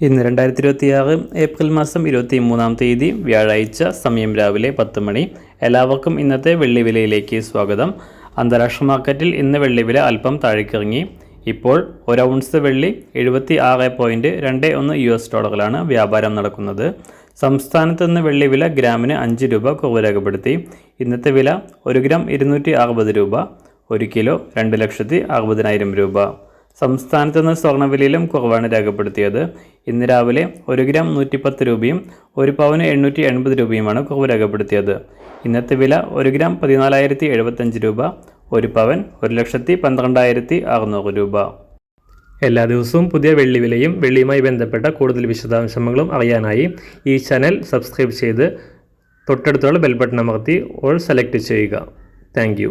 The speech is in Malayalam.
ഇന്ന് 2026 ഏപ്രിൽ മാസം 23 തീയതി വ്യാഴാഴ്ച, സമയം രാവിലെ 10 മണി. എല്ലാവർക്കും ഇന്നത്തെ വെള്ളി വിലയിലേക്ക് സ്വാഗതം. അന്താരാഷ്ട്ര മാർക്കറ്റിൽ ഇന്ന് വെള്ളിവില അല്പം താഴേക്കിറങ്ങി. ഇപ്പോൾ ഒരു ഔൺസ് വെള്ളി 76.21 US$ വ്യാപാരം നടക്കുന്നത്. സംസ്ഥാനത്ത് നിന്ന് വെള്ളിവില ഗ്രാമിന് 5 രൂപ കുറവ് രേഖപ്പെടുത്തി. ഇന്നത്തെ വില 1 ഗ്രാം 260 രൂപ, 1 കിലോ 2,60,000 രൂപ. സംസ്ഥാനത്ത് നിന്ന് സ്വർണ്ണവിലയിലും കുറവാണ് രേഖപ്പെടുത്തിയത്. ഇന്ന് രാവിലെ 1 ഗ്രാം 110 രൂപയും 1 പവന് 880 രൂപയുമാണ് കുറവ് രേഖപ്പെടുത്തിയത്. ഇന്നത്തെ വില 1 ഗ്രാം 14,075 രൂപ, 1 പവൻ 1,12,600 രൂപ. എല്ലാ ദിവസവും പുതിയ വെള്ളി വിലയും വെള്ളിയുമായി ബന്ധപ്പെട്ട കൂടുതൽ വിശദാംശങ്ങളും അറിയാനായി ഈ ചാനൽ സബ്സ്ക്രൈബ് ചെയ്ത് തൊട്ടടുത്തുള്ള ബെൽ ബട്ടൺ അമർത്തി ഓൾ സെലക്ട് ചെയ്യുക. താങ്ക്